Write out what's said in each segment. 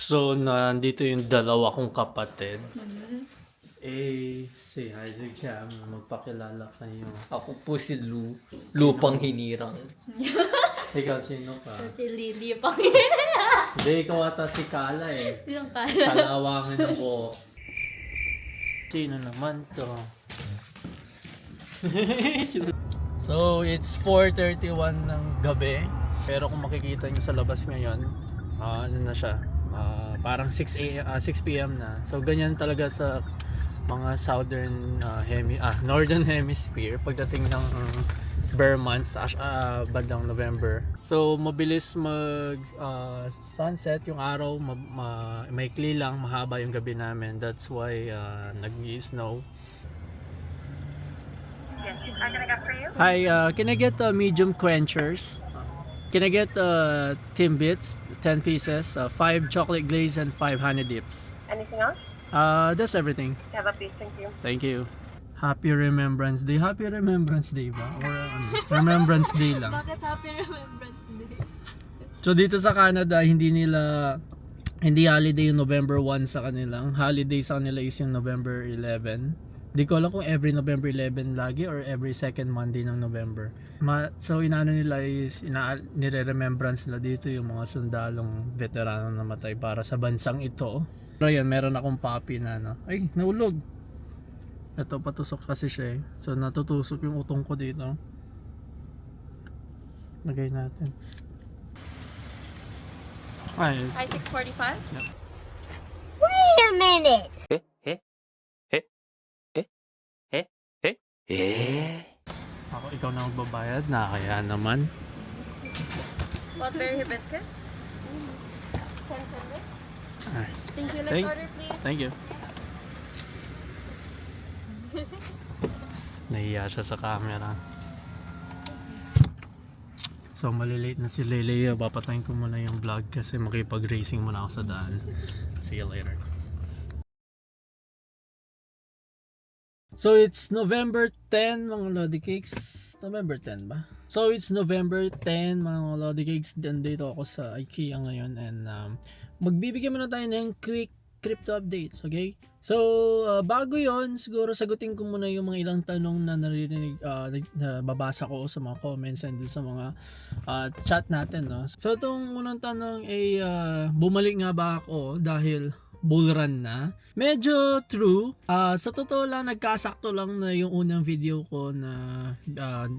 So, nandito yung dalawa kong kapatid. Mhm. Say hi to Cam. Magpakilala kayo. Ako po si Lupang Hinirang. Ikaw, sino ka? Si Lily pang Hindi, ikaw ata si Kala eh. yung kala. Kalawangan ako. Sino naman to? So, it's 4:31 ng gabi. Pero kung makikita nyo sa labas ngayon, ano na siya? Parang 6 p.m. na. So, ganyan talaga sa mga northern hemisphere pagdating ng bare months, bandang November. So mabilis mag sunset yung araw, maikli lang, mahaba yung gabi namin. That's why nag-snow. Yes, I'm gonna go for you. Hi, can I get medium quenchers? Can I get Timbits, 10 pieces, 5 chocolate glaze and 5 honey dips? Anything else? That's everything. Have a piece, thank you. Thank you. Happy Remembrance Day. Happy Remembrance Day ba? Or Remembrance Day lang. Bakit Happy Remembrance Day? So dito sa Canada, hindi holiday yung November 1 sa kanila. Ang holiday sa kanila is yung November 11. Di ko alam kung every November 11 lagi or every second Monday ng November. So inaano nila is nire-remembrance nila dito yung mga sundalong veterano na namatay para sa bansang ito. Pero yan, meron akong puppy na ay, naulog. Ito, patusok kasi siya eh. So natutusok yung utong ko dito. Lagay natin. Ay, Hi, 6:45? Wait a minute! ako ikaw na magbabayad na kaya naman. Blackberry hibiscus? 10 cents. Ay, Thank you. Thank- Next order, please. thank you. Nahiya siya sa camera. So malilate na si Lele. Papatayin ko muna yung vlog kasi makipag-racing muna ako sa daan. See you later. So it's November 10 mga Lodi Cakes. November 10 ba? So it's November 10 mga Lodi Cakes. Dito ako sa IKEA ngayon and magbibigyan muna tayo ng quick crypto updates, okay? So bago yon, siguro sagutin ko muna yung mga ilang tanong na naririnig, na babasa ko sa mga comments and sa mga chat natin, no? So itong unang tanong ay bumalik nga ba ako dahil bull run na? Medyo true. Sa totoo lang, nagkasakto lang na yung unang video ko na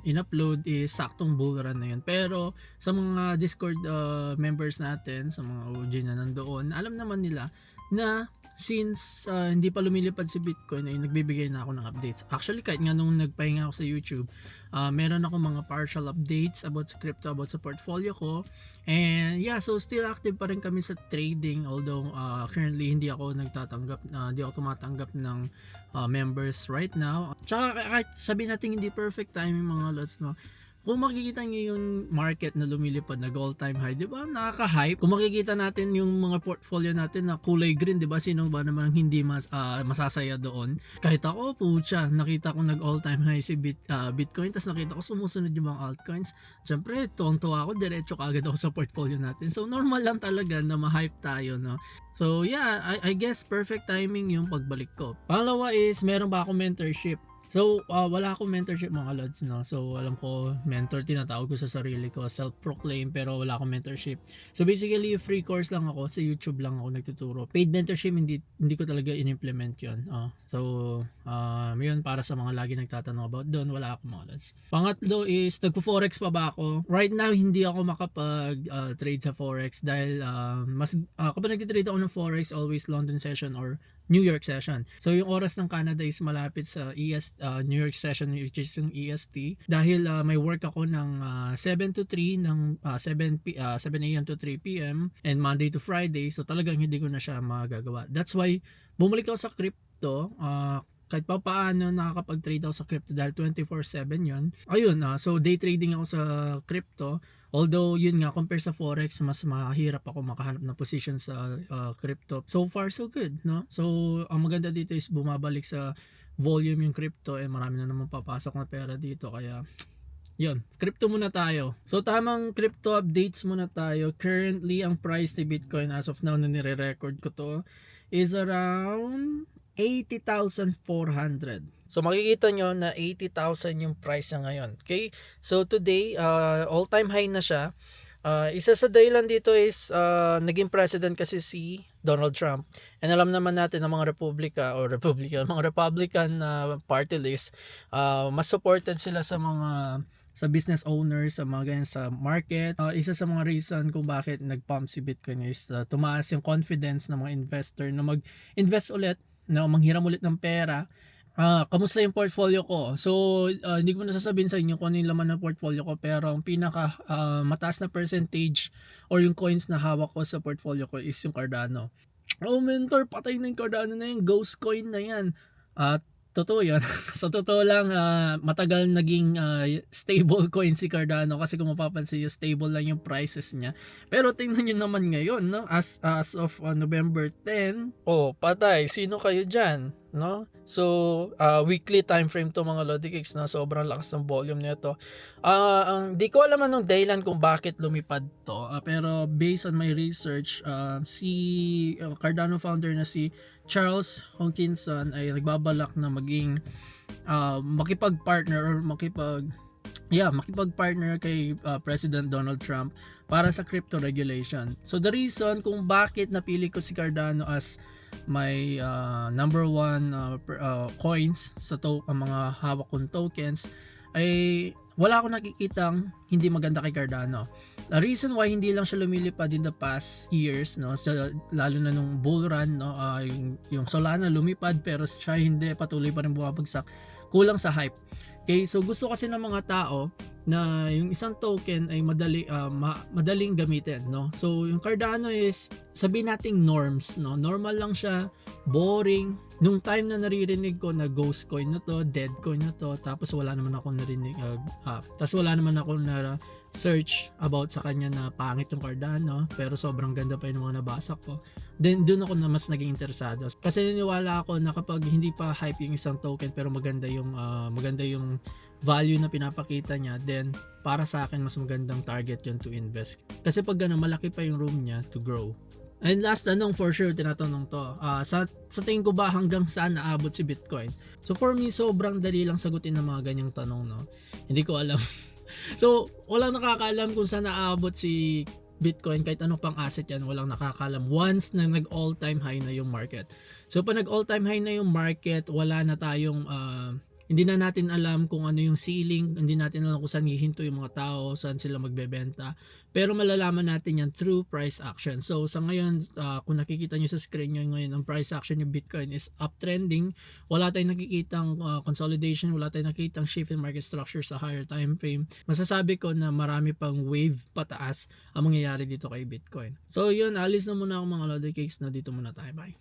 in-upload is saktong bull run na yun. Pero sa mga Discord members natin, sa mga OG na nandoon, alam naman nila na since hindi pa lumilipad si Bitcoin ay nagbibigay na ako ng updates. Actually, kahit nga nung nagpahinga ako sa YouTube, meron ako mga partial updates about sa crypto, about sa portfolio ko. And yeah, so still active pa rin kami sa trading, although currently hindi ako tumatanggap ng members right now. Tsaka kahit sabihin natin hindi perfect timing mga lots, no? Kung makikita niyo yung market na lumilipad na all time high, 'di ba? Nakaka-hype. Kung makikita natin yung mga portfolio natin na kulay green, 'di ba? Sino ba naman hindi masasaya doon? Kahit ako, pucha, nakita ko nag all time high si Bitcoin, tapos nakita ko sumusunod yung mga altcoins. Syempre, tuwang-tuwa ako, diretso kaagad ako sa portfolio natin. So normal lang talaga na ma-hype tayo, no? So yeah, I guess perfect timing yung pagbalik ko. Pangalawa is meron ba akong mentorship? So, wala akong mentorship mga lods, no? So, alam ko, mentor tinatawag ko sa sarili ko, self-proclaim, pero wala akong mentorship. So, basically, free course lang ako, sa YouTube lang ako nagtuturo. Paid mentorship, hindi ko talaga in-implement yun. Yun, para sa mga lagi nagtatanong about doon, wala akong mga lods. Pangatlo is, nagpo-forex pa ba ako? Right now, hindi ako makapag-trade sa forex dahil kapag nagtitrade ako ng forex, always London session or New York session. So yung oras ng Canada is malapit sa New York session, which is yung EST. Dahil may work ako ng 7 to 3 ng 7 a.m. to 3 p.m. and Monday to Friday. So talagang hindi ko na siya magagawa. That's why bumalik ako sa crypto. Kahit pa paano nakakapag-trade ako sa crypto dahil 24/7 yun. Ayun, so day trading ako sa crypto. Although yun nga, compare sa forex, mas mahirap ako makahanap ng position sa crypto. So far so good, no? So ang maganda dito is bumabalik sa volume yung crypto, marami na naman papasok na pera dito, kaya Yun, crypto muna tayo. So tamang crypto updates muna tayo. Currently, ang price ni Bitcoin as of now na nire-record ko to is around 80,400. So makikita nyo na 80,000 yung price niya ngayon. Okay? So today, all-time high na siya. Isa sa dahilan dito is naging president kasi si Donald Trump. And alam naman natin ng mga mga Republican party list, mas supported sila sa business owners, sa mga ganyan sa market. Isa sa mga reason kung bakit nag-pump si Bitcoin is tumaas yung confidence ng mga investor na mag-invest ulit, na manghiram ulit ng pera. Kamusta yung portfolio ko? So, hindi ko nasasabihin sa inyo kung ano yung laman ng portfolio ko, pero ang pinaka mataas na percentage or yung coins na hawak ko sa portfolio ko is yung Cardano. Oh, mentor, patay na yung Cardano na yung ghost coin na yan. Totoo yun. So, totoo lang, matagal naging stable coin si Cardano kasi kung mapapansin nyo, stable lang yung prices niya. Pero tingnan nyo naman ngayon, no? As of November 10, patay. Sino kayo dyan? No? So, weekly time frame to mga Lodi Cakes na sobrang lakas ng volume nito. Di ko alam anong dahilan kung bakit lumipad to. Pero based on my research, si Cardano founder na si Charles Hoskinson ay nagbabalak na maging makipag-partner or makipag-partner kay President Donald Trump para sa crypto regulation. So the reason kung bakit napili ko si Cardano as my number one coins sa mga hawak kong tokens ay wala akong nakikitang hindi maganda kay Cardano. The reason why hindi lang siya lumilipad in the past years, no, lalo na nung bull run, no, yung Solana lumipad pero siya hindi, patuloy pa rin bumabagsak, kulang sa hype. Okay, so gusto kasi ng mga tao na yung isang token ay madaling gamitin, no? So yung Cardano is, sabihin nating norms, no? Normal lang siya, boring. Nung time na naririnig ko na ghost coin na to, dead coin na to, tapos wala naman ako narinig, wala naman ako na search about sa kanya na pangit yung Cardano, pero sobrang ganda pa yung mga nabasa ko. Then doon ako na mas naging interesado. Kasi naniniwala ako na kapag hindi pa hype yung isang token pero maganda yung value na pinapakita niya, then para sa akin mas magandang target yun to invest. Kasi pag gano'n, malaki pa yung room niya to grow. And last tanong, for sure tinatanong to, sa tingin ko ba hanggang saan naabot si Bitcoin? So for me, sobrang dali lang sagutin ng mga ganyang tanong, no? Hindi ko alam. So walang nakakaalam kung saan naabot si Bitcoin, kahit ano pang asset yan, walang nakakaalam once na nag all time high na yung market. So pag nag all time high na yung market, wala na tayong hindi na natin alam kung ano yung ceiling, hindi natin alam kung saan hihinto yung mga tao, saan sila magbebenta. Pero malalaman natin yan through price action. So sa ngayon, kung nakikita nyo sa screen nyo ngayon, ang price action ng Bitcoin is uptrending. Wala tayong nakikitang consolidation, wala tayong nakikitang shift in market structure sa higher time frame. Masasabi ko na marami pang wave pataas ang mangyayari dito kay Bitcoin. So yun, alis na muna ako mga Lodi Cakes, na dito muna tayo. Bye.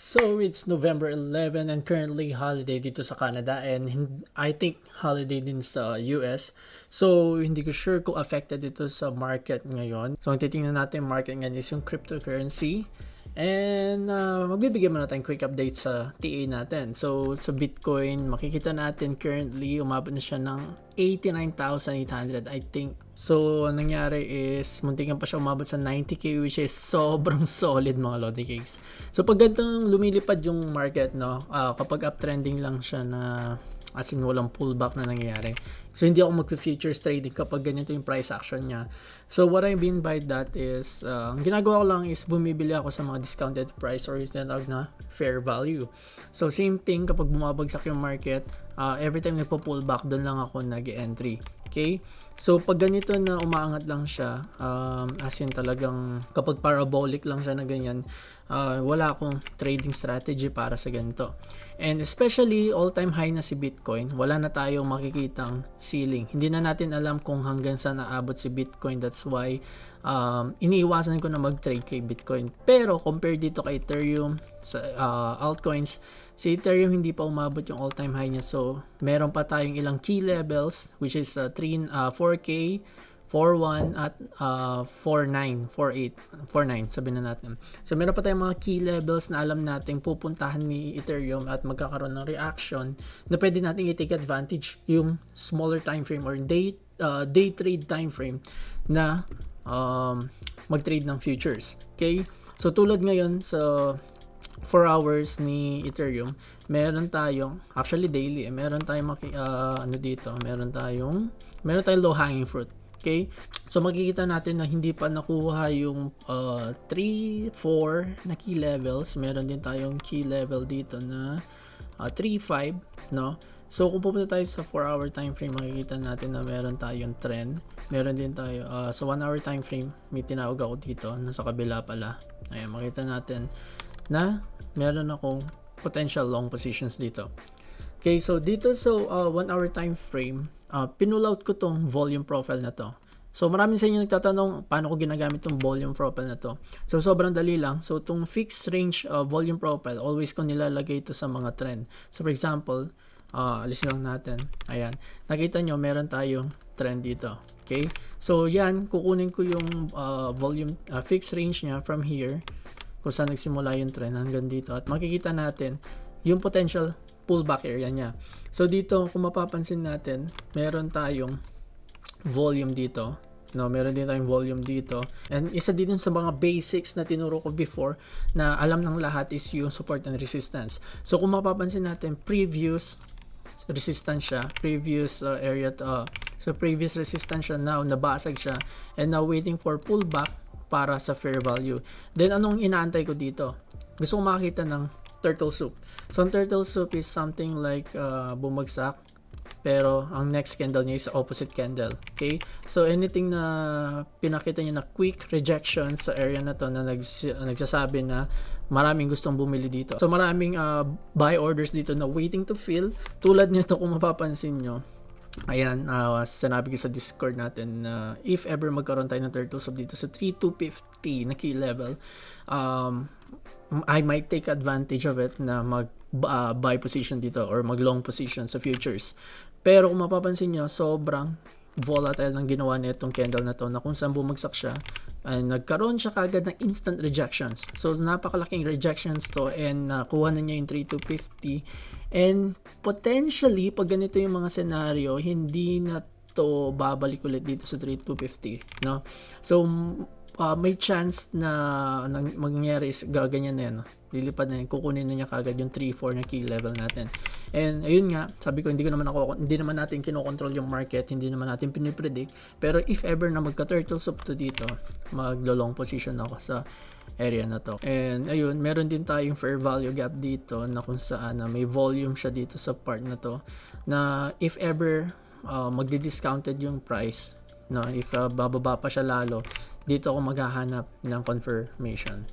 So it's November 11 and currently holiday dito sa Canada, and I think holiday din sa US. So hindi ko sure kung affected ito sa market ngayon. So ang titingnan natin market ngayon is yung cryptocurrency. And magbibigay muna tayong quick update sa TA natin. So sa Bitcoin, makikita natin currently umabot na siya ng 89,800 I think. So nangyari is muntikan pa siya umabot sa 90k, which is sobrang solid mga Lodi Cakes. So pag ganitong lumilipad yung market, no, kapag uptrending lang siya na as in walang pullback na nangyayari. So hindi ako mag-futures trading kapag ganito yung price action niya. So what I mean by that is, ang ginagawa ko lang is bumibili ako sa mga discounted price or tinatawag na fair value. So same thing kapag bumabagsak yung market, every time nagpo-pullback, doon lang ako nag-entry. Okay? So pag ganito na umaangat lang siya, as in talagang kapag parabolic lang siya na ganyan, wala akong trading strategy para sa ganito. And especially all-time high na si Bitcoin, wala na tayong makikitang ceiling. Hindi na natin alam kung hanggang saan naabot si Bitcoin. That's why iniiwasan ko na mag-trade kay Bitcoin. Pero compare dito kay Ethereum, sa altcoins, si Ethereum hindi pa umabot yung all-time high niya. So, meron pa tayong ilang key levels which is 4K, 4.1 at 4.9, 4.8, 4.9 sabihin na natin. So, meron pa tayong mga key levels na alam nating pupuntahan ni Ethereum at magkakaroon ng reaction na pwede nating i-take advantage yung smaller time frame or day trade time frame na mag-trade ng futures. Okay? So, tulad ngayon sa 4 hours ni Ethereum, meron tayong actually daily, meron tayong meron tayong low hanging fruit. Okay? So makikita natin na hindi pa nakuha yung 3, 4 na key levels. Meron din tayong key level dito na 3, 5, no? So kung pupunta tayo sa 4-hour time frame, makikita natin na meron tayong trend. Meron din tayo sa 1-hour time frame, may tinawag ako dito, nasa kabila pala. Ayan, makita natin na meron akong potential long positions dito. Okay, so dito sa 1-hour time frame, pinull out ko tong volume profile na to. So marami sa inyo nagtatanong paano ko ginagamit tong volume profile na to. So sobrang dali lang. So tong fixed range volume profile, always ko nilalagay ito sa mga trend. So for example, alisin lang natin. Ayan, nakita nyo meron tayong trend dito. Okay, so yan, kukunin ko yung volume fixed range niya from here, kung saan nagsimula yung trend hanggang dito, at makikita natin yung potential pullback area niya. So dito kung mapapansin natin, meron tayong volume dito, no, meron din tayong volume dito, and isa din sa mga basics na tinuro ko before na alam ng lahat is yung support and resistance. So kung mapapansin natin, previous resistance siya, previous area so previous resistance siya, now nabasag siya, and now waiting for pullback para sa fair value. Then anong inaantay ko dito? Gusto ko makakita ng turtle soup. So ang turtle soup is something like bumagsak, pero ang next candle niya is opposite candle. Okay, so anything na pinakita niya na quick rejection sa area na to, na nagsasabi na maraming gustong bumili dito. So maraming buy orders dito na waiting to fill. Tulad nito kung mapapansin nyo, ayan, sinabi ko sa Discord natin na if ever magkaroon tayo ng turtle soup dito sa 3250 na key level, I might take advantage of it na mag buy position dito or mag long position sa futures. Pero kung mapapansin nyo, sobrang volatile ng ginawa nitong candle na to, na kung saan bumagsak siya ay nagkaroon siya kagad ng instant rejections. So napakalaking rejections to, and nakuha na niya yung 3250, and potentially pag ganito yung mga scenario, hindi na to babalik ulit dito sa 3250, no? So may chance na mangyari is gaganyan na yan, no? Lilipad na yan, kukunin na niya kagad yung 3-4 na key level natin. And ayun nga, sabi ko, hindi naman natin kinokontrol yung market, hindi naman natin pinipredict, pero if ever na magka-turtle soup to dito, maglo-long position ako sa area na to. And ayun, meron din tayong fair value gap dito na kung saan may volume siya dito sa part na to, na if ever magdi-discounted yung price, no, if bababa pa siya lalo, dito ako maghahanap ng confirmation.